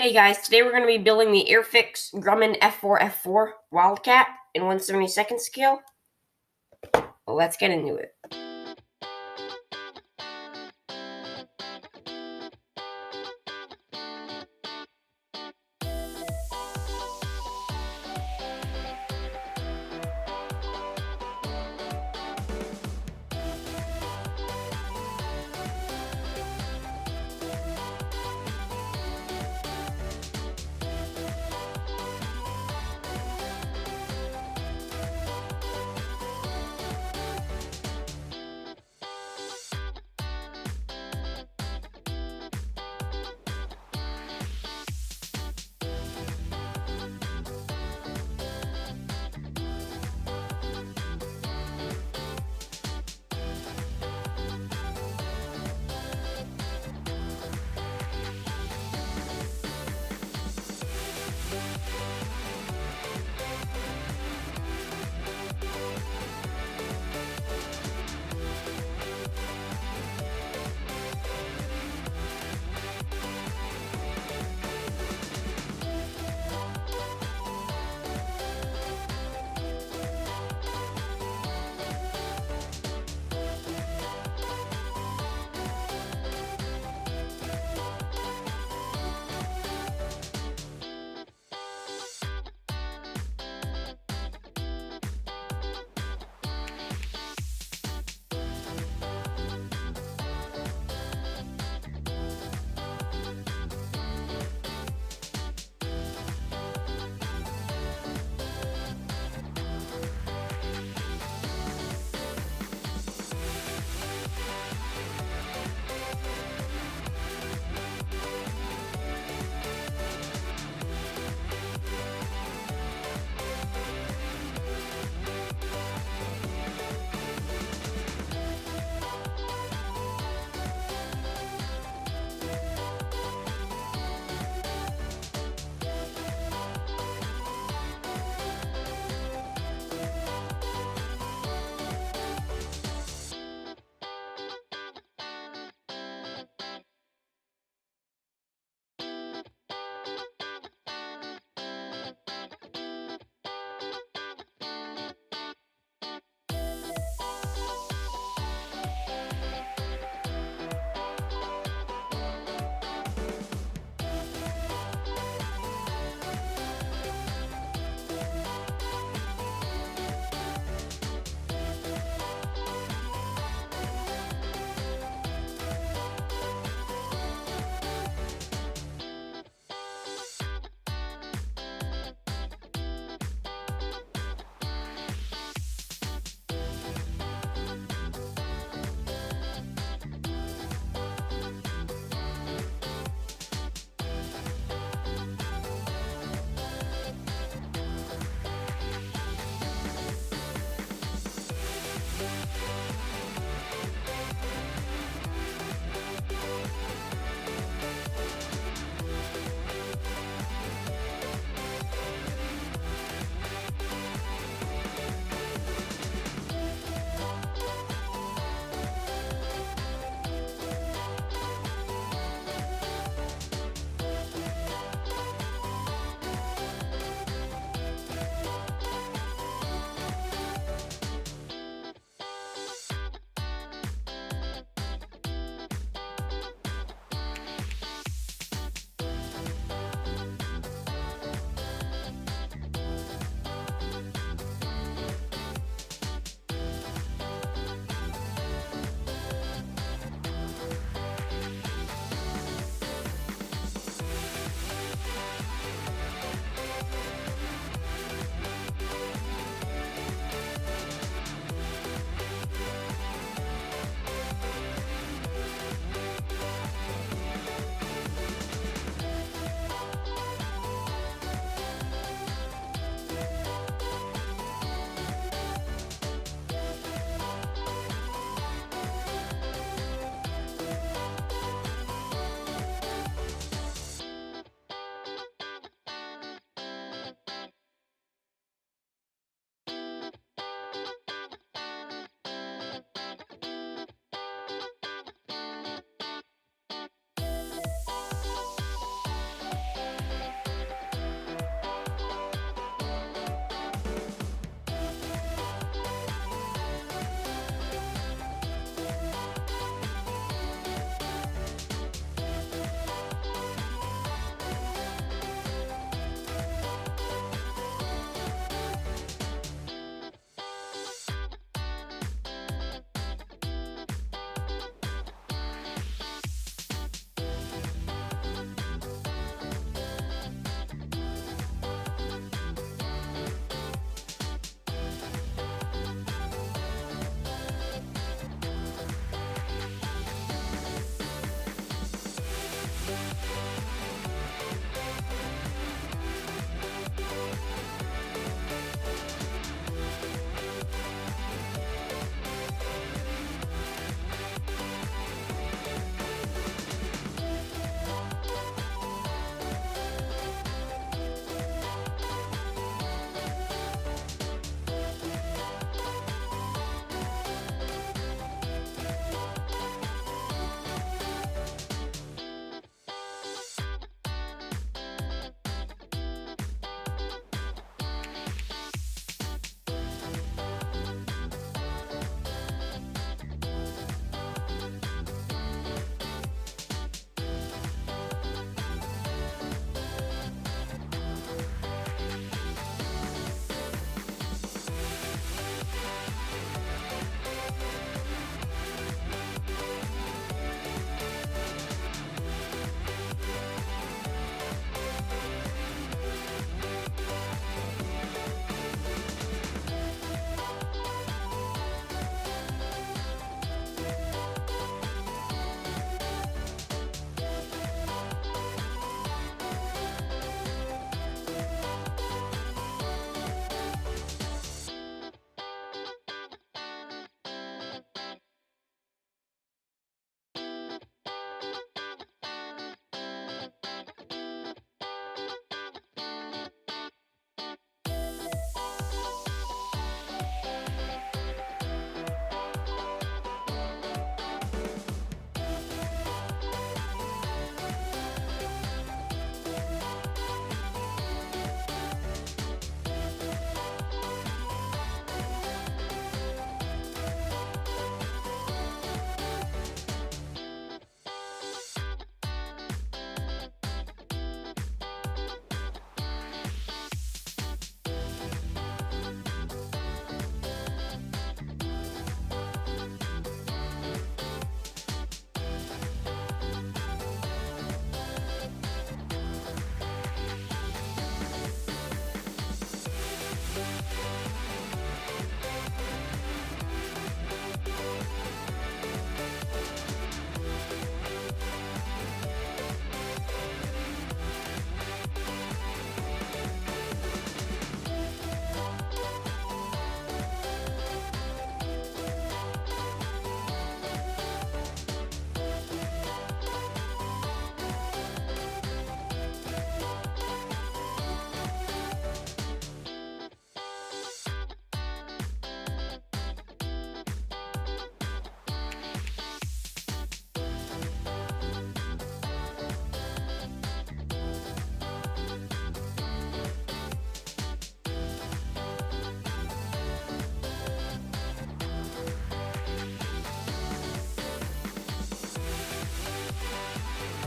Hey guys, today we're going to be building the Airfix Grumman F4F4 Wildcat in 1/72nd scale. Well, let's get into it.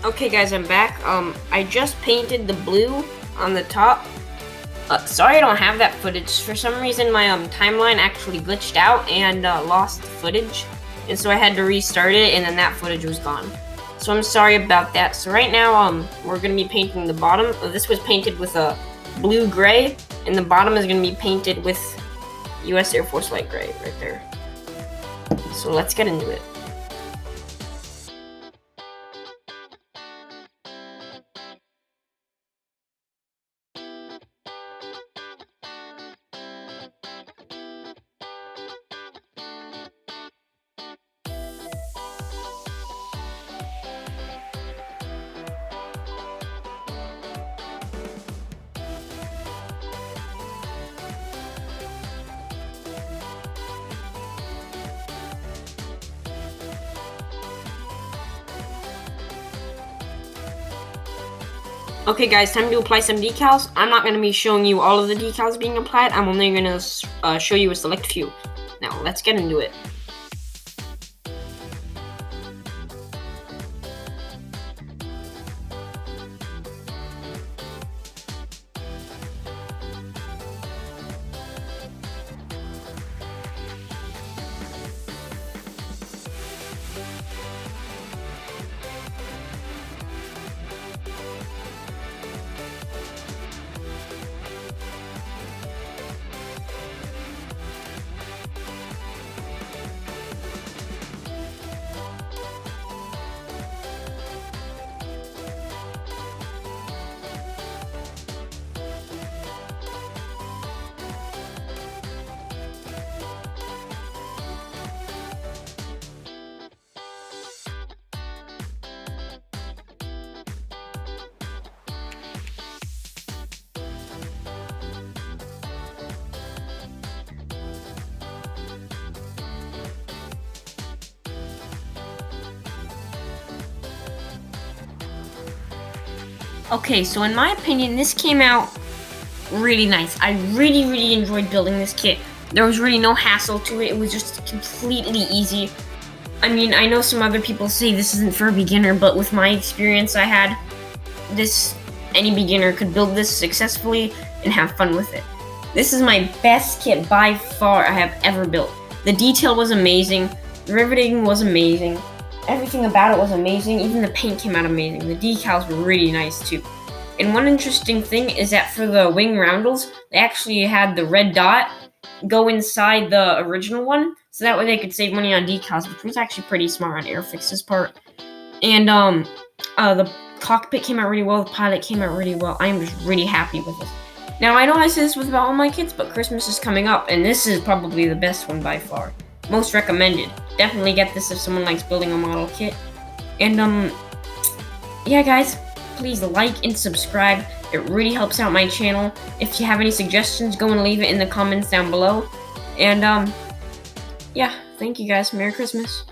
Okay guys, I'm back. I just painted the blue on the top. Sorry I don't have that footage. For some reason my timeline actually glitched out and lost the footage. And so I had to restart it, and then that footage was gone. So I'm sorry about that. So right now we're going to be painting the bottom. This was painted with a blue-gray, and the bottom is going to be painted with US Air Force light gray right there. So let's get into it. Okay guys, time to apply some decals. I'm not going to be showing you all of the decals being applied. I'm only going to show you a select few. Now, let's get into it. Okay, so in my opinion, this came out really nice. I really enjoyed building this kit. There was really no hassle to it. It was just completely easy. I mean, I know some other people say this isn't for a beginner, but with my experience I had, any beginner could build this successfully and have fun with it. This is my best kit by far I have ever built. The detail was amazing. The riveting was amazing. Everything about it was amazing. Even the paint came out amazing. The decals were really nice too. And one interesting thing is that for the wing roundels, they actually had the red dot go inside the original one, so that way they could save money on decals, which was actually pretty smart on Airfix's part. And the cockpit came out really well. The pilot came out really well. I am just really happy with this. Now, I know I say this with about all my kits, but Christmas is coming up, and this is probably the best one by far. Most recommended. Definitely get this if someone likes building a model kit. And yeah guys, please like and subscribe. It really helps out my channel. If you have any suggestions, go and leave it in the comments down below. And yeah, thank you guys. Merry Christmas.